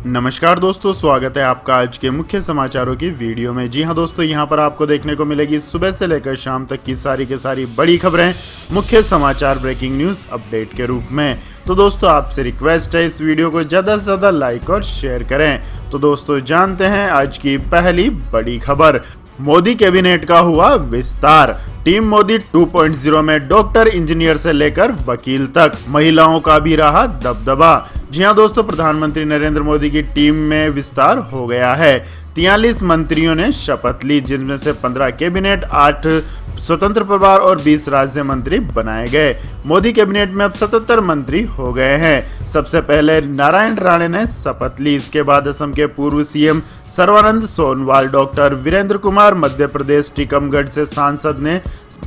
नमस्कार दोस्तों, स्वागत है आपका आज के मुख्य समाचारों की वीडियो में। जी हां दोस्तों, यहां पर आपको देखने को मिलेगी सुबह से लेकर शाम तक की सारी बड़ी खबरें मुख्य समाचार ब्रेकिंग न्यूज़ अपडेट के रूप में। तो दोस्तों, आपसे रिक्वेस्ट है इस वीडियो को ज़्यादा से ज़्यादा लाइक और शेयर करें। तो दोस्तों, जानते हैं आज की पहली बड़ी खबर। मोदी कैबिनेट का हुआ विस्तार। टीम मोदी 2.0 में डॉक्टर, इंजीनियर से लेकर वकील तक महिलाओं का भी रहा दबदबा। जी हां दोस्तों, प्रधानमंत्री नरेंद्र मोदी की टीम में विस्तार हो गया है। 43 मंत्रियों ने शपथ ली, जिनमें से 15 कैबिनेट, 8 स्वतंत्र प्रभार और 20 राज्य मंत्री बनाए गए। मोदी कैबिनेट में अब 77 मंत्री हो गए हैं। सबसे पहले नारायण राणे ने शपथ ली। इसके बाद असम के पूर्व सीएम सर्बानंद सोनोवाल, डॉक्टर वीरेंद्र कुमार, मध्य प्रदेश टीकमगढ़ से सांसद ने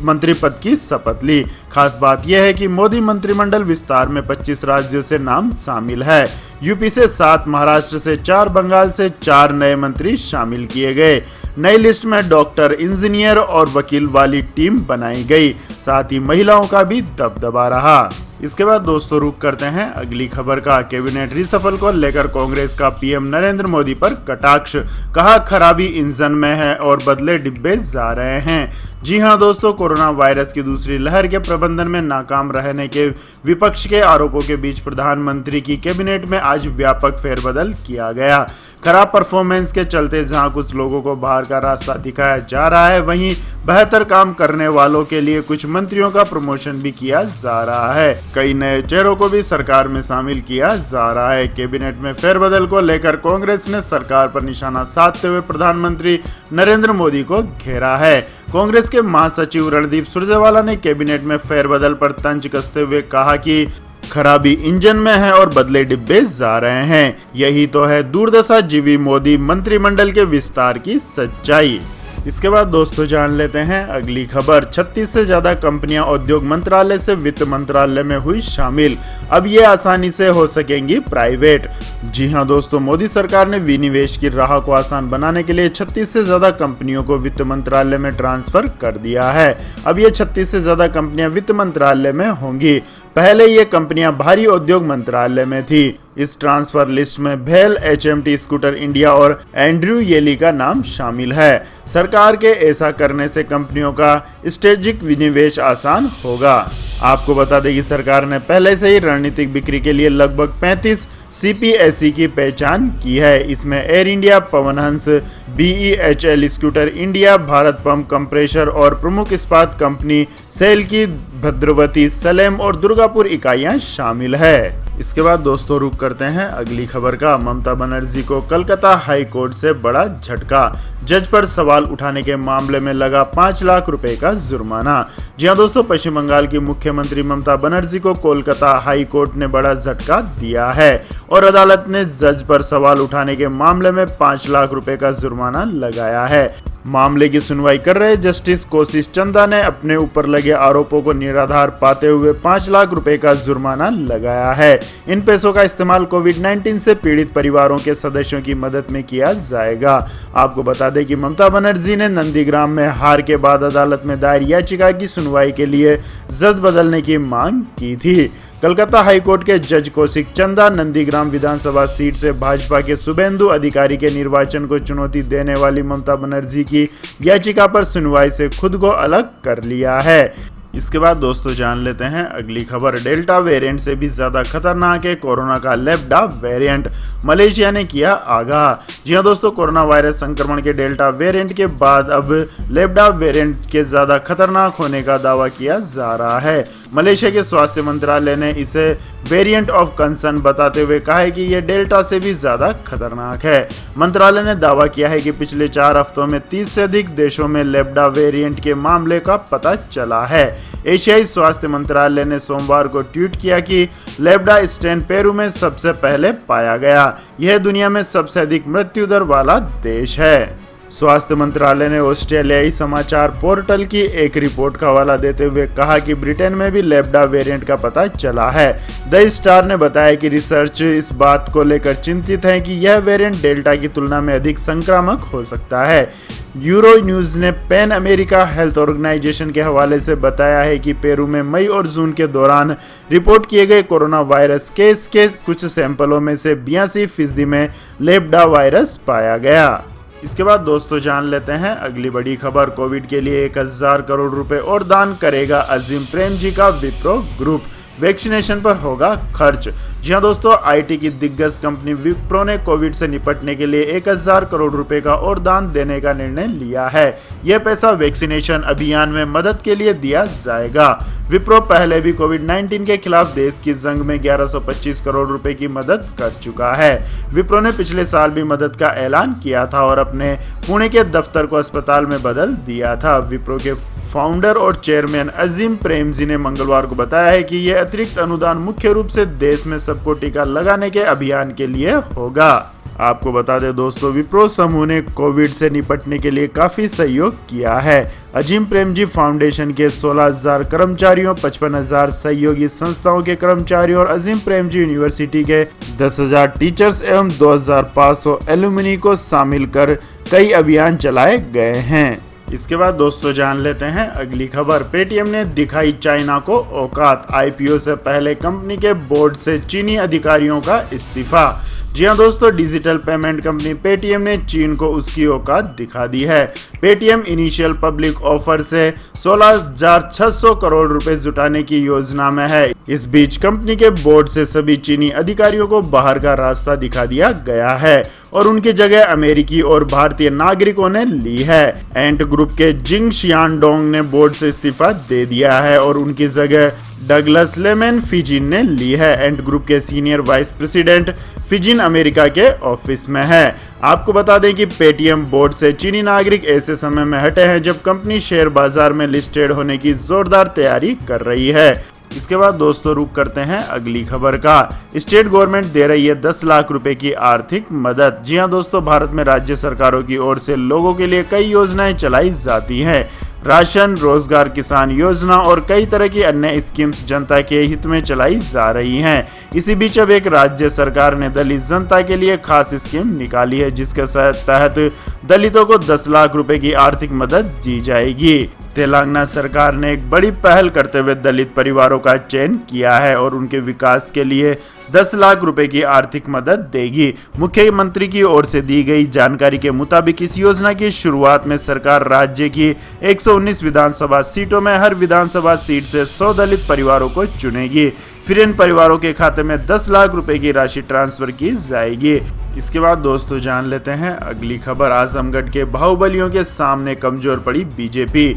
मंत्री पद की शपथ ली। खास बात यह है कि मोदी मंत्रिमंडल विस्तार में 25 राज्यों से नाम शामिल है। यूपी से 7, महाराष्ट्र से 4, बंगाल से 4 नए मंत्री शामिल किए गए। नई लिस्ट में डॉक्टर, इंजीनियर और वकील वाली टीम बनाई गई। साथ ही महिलाओं का भी दबदबा रहा। इसके बाद दोस्तों, रुक करते हैं अगली खबर का। कैबिनेट रिसफल को लेकर कांग्रेस का पीएम नरेंद्र मोदी पर कटाक्ष। कहा, खराबी इंजन में है और बदले डिब्बे जा रहे हैं। जी हां दोस्तों, कोरोना वायरस की दूसरी लहर के प्रबंधन में नाकाम रहने के विपक्ष के आरोपों के बीच प्रधानमंत्री की कैबिनेट में आज व्यापक फेरबदल किया गया। खराब परफॉर्मेंस के चलते जहां कुछ लोगों को बाहर का रास्ता दिखाया जा रहा है, वहीं बेहतर काम करने वालों के लिए कुछ मंत्रियों का प्रमोशन भी किया जा रहा है। कई नए चेहरों को भी सरकार में शामिल किया जा रहा है। कैबिनेट में फेरबदल को लेकर कांग्रेस ने सरकार पर निशाना साधते हुए प्रधानमंत्री नरेंद्र मोदी को घेरा है। कांग्रेस के महासचिव रणदीप सुरजेवाला ने कैबिनेट में फेरबदल पर तंज कसते हुए कहा कि खराबी इंजन में है और बदले डिब्बे जा रहे हैं। यही तो है दुर्दशा जीवी मोदी मंत्रिमंडल के विस्तार की सच्चाई। इसके बाद दोस्तों, जान लेते हैं अगली खबर। 36 से ज्यादा कंपनियां उद्योग मंत्रालय से वित्त मंत्रालय में हुई शामिल। अब ये आसानी से हो सकेंगी प्राइवेट। जी हां दोस्तों, मोदी सरकार ने विनिवेश की राह को आसान बनाने के लिए 36 से ज्यादा कंपनियों को वित्त मंत्रालय में ट्रांसफर कर दिया है। अब ये 36 से ज्यादा कंपनियां वित्त मंत्रालय में होंगी। पहले ये कंपनियां भारी उद्योग मंत्रालय में थी। इस ट्रांसफर लिस्ट में भेल, HMT स्कूटर इंडिया और एंड्रयू येली का नाम शामिल है। सरकार के ऐसा करने से कंपनियों का स्ट्रेटेजिक विनिवेश आसान होगा। आपको बता दें कि सरकार ने पहले से ही रणनीतिक बिक्री के लिए लगभग 35 CPSE की पहचान की है। इसमें air India, Pawan Hans, BEHL scooter India, Bharat pump compressor और प्रमुख इस्पात कंपनी सेल की भद्रवती, सलेम और दुर्गापुर इकाइयां शामिल है। इसके बाद दोस्तों, रुक करते हैं अगली खबर का। ममता बनर्जी को कलकत्ता हाई कोर्ट से बड़ा झटका। जज पर सवाल उठाने के मामले में लगा 5 लाख रुपए का जुर्माना। जी हां दोस्तों, पश्चिम बंगाल की मुख्यमंत्री ममता बनर्जी को कोलकाता हाई कोर्ट ने बड़ा झटका दिया है और अदालत ने जज पर सवाल उठाने के मामले में 5 लाख रुपए का जुर्माना लगाया है। मामले की सुनवाई कर रहे जस्टिस कोशिश चंदा ने अपने ऊपर लगे आरोपों को निराधार पाते हुए 5 लाख रुपए का जुर्माना लगाया है। इन पैसों का इस्तेमाल कोविड-19 से पीड़ित परिवारों के सदस्यों की मदद में किया जाएगा। आपको बता दें कि ममता बनर्जी ने नंदीग्राम में हार के बाद अदालत में दायर याचिका की सुनवाई के लिए जज बदलने की मांग की थी। कलकत्ता हाईकोर्ट के जज कौशिक चंदा नंदीग्राम विधानसभा सीट से भाजपा के शुभेंदु अधिकारी के निर्वाचन को चुनौती देने वाली ममता बनर्जी की याचिका पर सुनवाई से खुद को अलग कर लिया है। इसके बाद दोस्तों, जान लेते हैं अगली खबर। डेल्टा वेरिएंट से भी ज्यादा खतरनाक है कोरोना का लैम्ब्डा वेरिएंट। मलेशिया ने किया आगाह। जी हां दोस्तों, कोरोना वायरस संक्रमण के डेल्टा वेरिएंट के बाद अब लैम्ब्डा वेरिएंट के ज्यादा खतरनाक होने का दावा किया जा रहा है। मलेशिया के स्वास्थ्य मंत्रालय ने इसे वेरिएंट ऑफ कंसर्न बताते हुए कहा है कि यह डेल्टा से भी ज्यादा खतरनाक है। मंत्रालय ने दावा किया है कि पिछले 4 हफ्तों में 30 से अधिक देशों में लैम्ब्डा वेरिएंट के मामले का पता चला है। एशियाई स्वास्थ्य मंत्रालय ने सोमवार को ट्वीट किया कि लैम्ब्डा स्ट्रेन पेरू में सबसे पहले पाया गया। यह दुनिया में सबसे अधिक मृत्यु दर वाला देश है। स्वास्थ्य मंत्रालय ने ऑस्ट्रेलियाई समाचार पोर्टल की एक रिपोर्ट का हवाला देते हुए कहा कि ब्रिटेन में भी लैम्ब्डा वेरिएंट का पता चला है। द स्टार ने बताया कि रिसर्च इस बात को लेकर चिंतित है कि यह वेरिएंट डेल्टा की तुलना में अधिक संक्रामक हो सकता है। यूरो न्यूज ने पैन अमेरिका हेल्थ ऑर्गेनाइजेशन के हवाले से बताया है कि पेरू में मई और जून के दौरान रिपोर्ट किए गए कोरोना वायरस केस के कुछ सैंपलों में से 82% में लैम्ब्डा वायरस पाया गया। इसके बाद दोस्तों जान लेते हैं अगली बड़ी खबर। कोविड के लिए 1000 करोड़ रुपए और दान करेगा अजीम प्रेमजी का विप्रो ग्रुप, वैक्सीनेशन पर होगा खर्च। जी हाँ दोस्तों, आईटी की दिग्गज कंपनी विप्रो ने कोविड से निपटने के लिए 1000 करोड़ रुपए का और दान देने का निर्णय लिया है। यह पैसा वैक्सीनेशन अभियान में मदद के लिए दिया जाएगा। विप्रो पहले भी कोविड-19 के खिलाफ देश की जंग में 1125 करोड़ रुपए की मदद कर चुका है। विप्रो ने पिछले साल भी मदद का ऐलान किया था और अपने पुणे के दफ्तर को अस्पताल में बदल दिया था। विप्रो के फाउंडर और चेयरमैन अजीम प्रेमजी ने मंगलवार को बताया है कि यह अतिरिक्त अनुदान मुख्य रूप से देश में सबको टीका लगाने के अभियान के लिए होगा। आपको बता दें दोस्तों, विप्रो समूह ने कोविड से निपटने के लिए काफी सहयोग किया है। अजीम प्रेमजी फाउंडेशन के 16,000 कर्मचारियों, 55,000 सहयोगी संस्थाओं के कर्मचारियों और अजीम प्रेमजी यूनिवर्सिटी के 10,000 टीचर्स एवं 2,500 एलुमनी को शामिल कर कई अभियान चलाए गए हैं। इसके बाद दोस्तों जान लेते हैं अगली खबर। पेटीएम ने दिखाई चाइना को औकात, आईपीओ से पहले कंपनी के बोर्ड से चीनी अधिकारियों का इस्तीफा। जी हाँ दोस्तों, डिजिटल पेमेंट कंपनी पेटीएम ने चीन को उसकी औकात दिखा दी है। पेटीएम इनिशियल पब्लिक ऑफर से 16,600 करोड़ रुपए जुटाने की योजना में है। इस बीच कंपनी के बोर्ड से सभी चीनी अधिकारियों को बाहर का रास्ता दिखा दिया गया है और उनकी जगह अमेरिकी और भारतीय नागरिकों ने ली है। एंट ग्रुप के जिंग शियानडोंग ने बोर्ड से इस्तीफा दे दिया है और उनकी जगह डगलस लेमन फिजिन ने ली है। एंट ग्रुप के सीनियर वाइस प्रेसिडेंट फिजिन अमेरिका के ऑफिस में है। आपको बता दें कि पेटीएम बोर्ड से चीनी नागरिक ऐसे समय में हटे हैं जब कंपनी शेयर बाजार में लिस्टेड होने की जोरदार तैयारी कर रही है। इसके बाद दोस्तों रुक करते हैं अगली खबर का। स्टेट गवर्नमेंट दे रही है 10 लाख रुपए की आर्थिक मदद। जी हां दोस्तों, भारत में राज्य सरकारों की ओर से लोगों के लिए कई योजनाएं चलाई जाती हैं। राशन, रोजगार, किसान योजना और कई तरह की अन्य स्कीम्स जनता के हित में चलाई जा रही हैं। इसी बीच अब एक राज्य सरकार ने दलित जनता के लिए खास स्कीम निकाली है जिसके तहत दलितों को 10 लाख रुपए की आर्थिक मदद दी जाएगी। तेलंगाना सरकार ने एक बड़ी पहल करते हुए दलित परिवारों का चयन किया है और उनके विकास के लिए 10 लाख रुपए की आर्थिक मदद देगी। मुख्यमंत्री की ओर से दी गई जानकारी के मुताबिक इस योजना की शुरुआत में सरकार राज्य की 119 विधानसभा सीटों में हर विधानसभा सीट से 100 दलित परिवारों को चुनेगी। फिर इन परिवारों के खाते में 10 लाख रुपए की राशि ट्रांसफर की जाएगी। इसके बाद दोस्तों जान लेते हैं अगली खबर। आजमगढ़ के बाहुबलियों के सामने कमजोर पड़ी बीजेपी।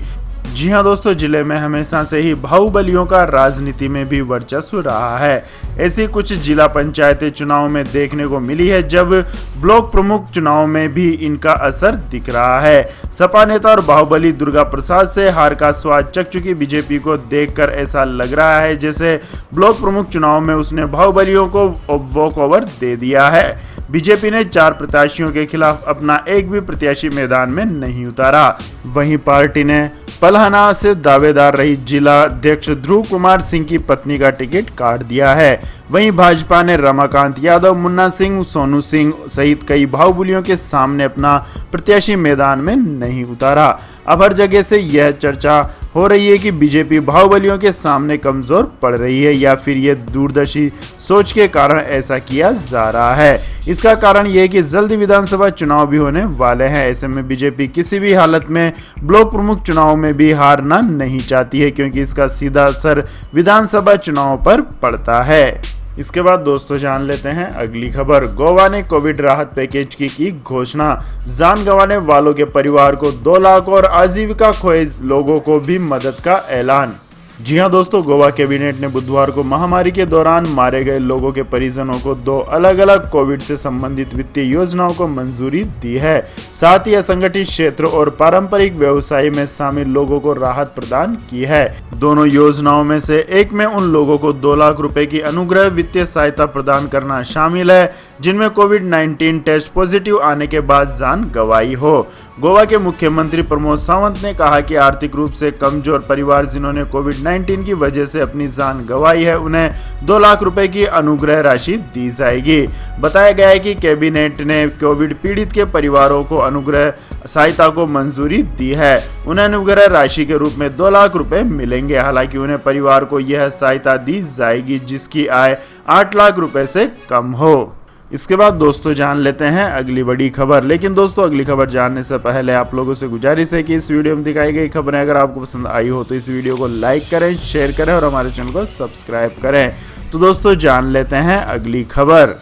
जी हां दोस्तों, जिले में हमेशा से ही बाहुबलियों का राजनीति में भी वर्चस्व रहा है। ऐसी कुछ जिला पंचायती चुनाव में देखने को मिली है जब ब्लॉक प्रमुख चुनाव में भी इनका असर दिख रहा है। सपा नेता और बाहुबली दुर्गा प्रसाद से हार का स्वाद चख चुकी बीजेपी को देखकर ऐसा लग रहा है जैसे ब्लॉक प्रमुख चुनाव में उसने बाहुबलियों को वॉक ओवर दे दिया है। बीजेपी ने 4 प्रत्याशियों के खिलाफ अपना एक भी प्रत्याशी मैदान में नहीं उतारा। वहीं पार्टी ने पलहना से दावेदार रही जिला अध्यक्ष ध्रुव कुमार सिंह की पत्नी का टिकट काट दिया है। वहीं भाजपा ने रमाकांत यादव, मुन्ना सिंह, सोनू सिंह सहित कई बाहुबलियों के सामने अपना प्रत्याशी मैदान में नहीं उतारा। अब हर जगह से यह चर्चा हो रही है कि बीजेपी बाहुबलियों के सामने कमजोर पड़ रही है या फिर ये दूरदर्शी सोच के कारण ऐसा किया जा रहा है। इसका कारण यह है कि जल्दी विधानसभा चुनाव भी होने वाले हैं। ऐसे में बीजेपी किसी भी हालत में ब्लॉक प्रमुख चुनाव में भी हारना नहीं चाहती है क्योंकि इसका सीधा असर विधानसभा चुनाव पर पड़ता है। इसके बाद दोस्तों जान लेते हैं अगली खबर। गोवा ने कोविड राहत पैकेज की घोषणा। जान गंवाने वालों के परिवार को 2 लाख और आजीविका खोए लोगों को भी मदद का ऐलान। जी हां दोस्तों, गोवा कैबिनेट ने बुधवार को महामारी के दौरान मारे गए लोगों के परिजनों को 2 अलग-अलग कोविड से संबंधित वित्तीय योजनाओं को मंजूरी दी है। साथ ही असंगठित क्षेत्र और पारंपरिक व्यवसाय में शामिल लोगों को राहत प्रदान की है। दोनों योजनाओं में से एक में उन लोगों को 2 लाख रुपए की अनुग्रह वित्तीय सहायता प्रदान करना शामिल है जिनमें कोविड-19 टेस्ट पॉजिटिव आने के बाद जान गंवाई हो। गोवा के मुख्यमंत्री प्रमोद सावंत ने कहा कि आर्थिक रूप से कमजोर परिवार जिन्होंने कोविड-19 की वजह से अपनी जान गंवाई है उन्हें 2 लाख रुपए की अनुग्रह राशि दी जाएगी। बताया गया है कि कैबिनेट ने कोविड पीड़ित के परिवारों को अनुग्रह सहायता को मंजूरी दी है। उन्हें अनुग्रह राशि के रूप में 2 लाख रुपए मिलेंगे। हालांकि उन्हें परिवार को यह सहायता दी जाएगी जिसकी आय 8 लाख रुपए से कम हो। इसके बाद दोस्तों जान लेते हैं अगली बड़ी खबर। लेकिन दोस्तों अगली खबर जानने से पहले आप लोगों से गुजारिश है कि इस वीडियो में दिखाई गई खबरें अगर आपको पसंद आई हो तो इस वीडियो को लाइक करें, शेयर करें और हमारे चैनल को सब्सक्राइब करें। तो दोस्तों जान लेते हैं अगली खबर।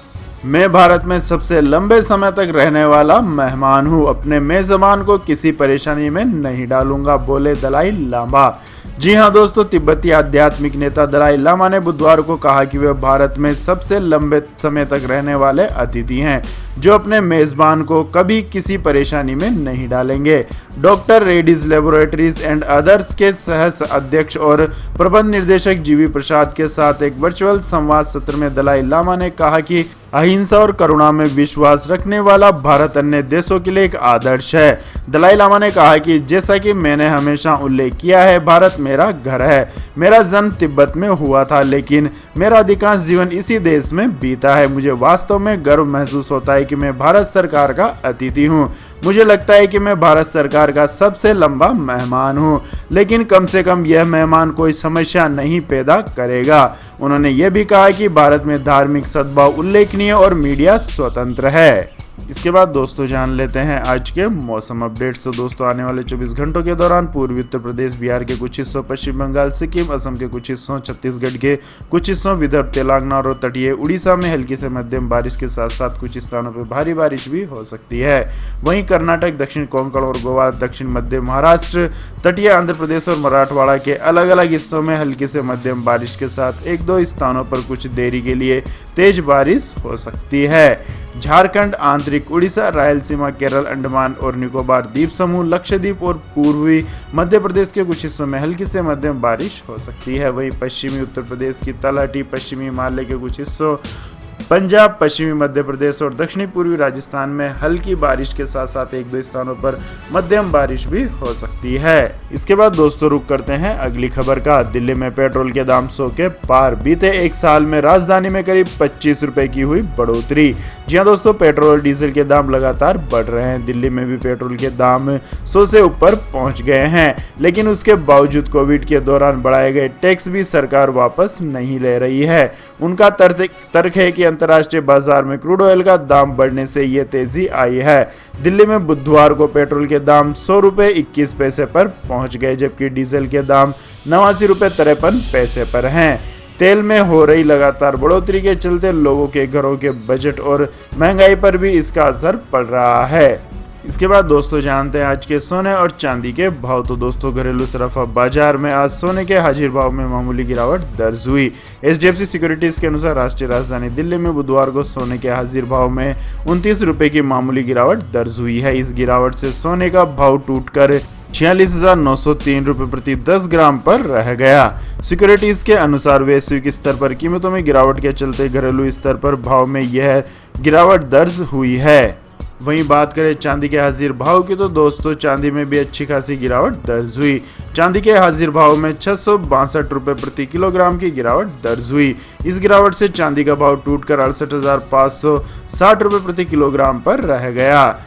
मैं भारत में सबसे लंबे समय तक रहने वाला मेहमान हूँ, अपने मेजबान को किसी परेशानी में नहीं डालूंगा, बोले दलाई लामा। जी हां दोस्तों, तिब्बती आध्यात्मिक नेता दलाई लामा ने बुधवार को कहा कि वे भारत में सबसे लंबे समय तक रहने वाले अतिथि हैं जो अपने मेजबान को कभी किसी परेशानी में नहीं डालेंगे। Doctor Reddy's laboratories and others के सह अध्यक्ष और प्रबंध निदेशक जीवी प्रसाद के साथ एक वर्चुअल संवाद सत्र में दलाई लामा ने कहा कि अहिंसा और करुणा में विश्वास रखने वाला भारत अन्य देशों के लिए एक आदर्श है। दलाई लामा ने कहा कि जैसा कि मैंने हमेशा उल्लेख किया है, भारत मेरा घर है। मेरा जन्म तिब्बत में हुआ था लेकिन मेरा अधिकांश जीवन इसी देश में बीता है। मुझे वास्तव में गर्व महसूस होता है कि मैं भारत सरकार का अतिथि हूँ। मुझे लगता है कि मैं भारत सरकार का सबसे लंबा मेहमान हूँ, लेकिन कम से कम यह मेहमान कोई समस्या नहीं पैदा करेगा। उन्होंने यह भी कहा कि भारत में धार्मिक सद्भाव उल्लेखनीय और मीडिया स्वतंत्र है। इसके बाद दोस्तों जान लेते हैं आज के मौसम अपडेट्स। तो दोस्तों आने वाले 24 घंटों के दौरान पूर्वी उत्तर प्रदेश, बिहार के कुछ हिस्सों, पश्चिम बंगाल, सिक्किम, असम के कुछ हिस्सों, छत्तीसगढ़ के कुछ हिस्सों, विदर्भ, तेलंगाना और तटीय उड़ीसा में हल्की से मध्यम बारिश के साथ साथ कुछ स्थानों पर भारी बारिश भी हो सकती है। वहीं कर्नाटक, दक्षिण कोंकण और गोवा, दक्षिण मध्य महाराष्ट्र, तटीय आंध्र प्रदेश और मराठवाड़ा के अलग अलग हिस्सों में हल्की से मध्यम बारिश के साथ 1-2 स्थानों पर कुछ देरी के लिए तेज बारिश हो सकती है। झारखंड, आंतरिक उड़ीसा, रायलसीमा, केरल, अंडमान और निकोबार द्वीप समूह, लक्षद्वीप और पूर्वी मध्य प्रदेश के कुछ हिस्सों में हल्की से मध्यम बारिश हो सकती है। वहीं पश्चिमी उत्तर प्रदेश की तलहटी, पश्चिमी हिमालय के कुछ हिस्सों, पंजाब, पश्चिमी मध्य प्रदेश और दक्षिणी पूर्वी राजस्थान में हल्की बारिश के साथ साथ 1-2 स्थानों पर मध्यम बारिश भी हो सकती है। इसके बाद दोस्तों रुक करते हैं अगली खबर का। दिल्ली में पेट्रोल के दाम 100 के पार। बीते एक साल में राजधानी में करीब 25 रुपए की हुई बढ़ोतरी। जी हां दोस्तों, पेट्रोल और डीजल के दाम लगातार बढ़ रहे हैं। दिल्ली में भी पेट्रोल के दाम 100 से ऊपर पहुंच गए हैं, लेकिन उसके बावजूद कोविड के दौरान बढ़ाए गए टैक्स भी सरकार वापस नहीं ले रही है। उनका तर्क है कि अंतर्राष्ट्रीय बाजार में क्रूड ऑयल का दाम बढ़ने से यह तेजी आई है। दिल्ली में बुधवार को पेट्रोल के दाम 100 रुपए 21 पैसे पर पहुंच गए, जबकि डीजल के दाम 89 रुपए 53 पैसे पर हैं। तेल में हो रही लगातार बढ़ोतरी के चलते लोगों के घरों के बजट और महंगाई पर भी इसका असर पड़ रहा है। इसके बाद दोस्तों जानते हैं आज के सोने और चांदी के भाव। तो दोस्तों घरेलू सराफा बाजार में आज सोने के हाजिर भाव में मामूली गिरावट दर्ज हुई। HDFC सिक्योरिटीज के अनुसार राष्ट्रीय राजधानी दिल्ली में बुधवार को सोने के हाजिर भाव में 29 रुपए की मामूली गिरावट दर्ज हुई है। इस गिरावट से सोने का भाव टूटकर 46,903 रुपए प्रति 10 ग्राम पर रह गया। सिक्योरिटीज के अनुसार वैश्विक स्तर पर कीमतों में गिरावट के चलते घरेलू स्तर पर भाव में यह गिरावट दर्ज हुई है। वहीं बात करें चांदी के हाजिर भाव की, तो दोस्तों चांदी में भी अच्छी खासी गिरावट दर्ज हुई। चांदी के हाजिर भाव में 662 रुपए प्रति किलोग्राम की गिरावट दर्ज हुई। इस गिरावट से चांदी का भाव टूटकर 68,560 रुपए प्रति किलोग्राम पर रह गया।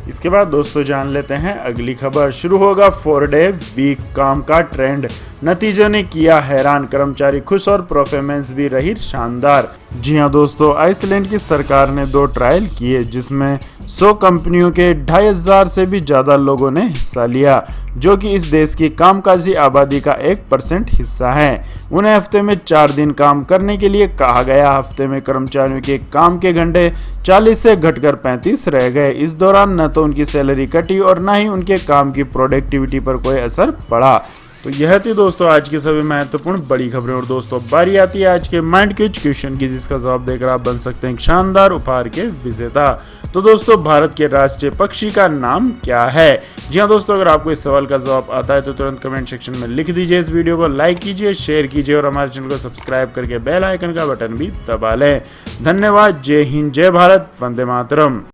इसके बाद दोस्तों जान लेते हैं अगली खबर। शुरू होगा 4-डे वीक काम का ट्रेंड, नतीजों ने किया हैरान, कर्मचारी खुश और परफॉर्मेंस भी रही शानदार। जी हां दोस्तों, आइसलैंड की सरकार ने 2 ट्रायल किए जिसमें 100 कंपनियों के 2,500 से भी ज्यादा लोगों ने हिस्सा लिया, जो कि इस देश की कामकाजी आबादी का 1% हिस्सा है। उन्हें हफ्ते में 4 दिन काम करने के लिए कहा गया। हफ्ते में कर्मचारियों के काम के घंटे 40 से घटकर 35 रह गए। इस दौरान न तो उनकी सैलरी कटी और न ही उनके काम की प्रोडक्टिविटी पर कोई असर पड़ा। तो यह थी दोस्तों आज की सभी महत्वपूर्ण बड़ी खबरें। और दोस्तों बारी आती है आज के माइंड क्विज क्वेश्चन की, जिसका जवाब देकर आप बन सकते हैं एक शानदार उपहार के विजेता। तो दोस्तों भारत के राष्ट्रीय पक्षी का नाम क्या है? जी हाँ दोस्तों, अगर आपको इस सवाल का जवाब आता है तो तुरंत कमेंट सेक्शन में लिख दीजिए। इस वीडियो को लाइक कीजिए, शेयर कीजिए और हमारे चैनल को सब्सक्राइब करके बेल आइकन का बटन भी दबा लें। धन्यवाद। जय हिंद, जय भारत, वंदे मातरम।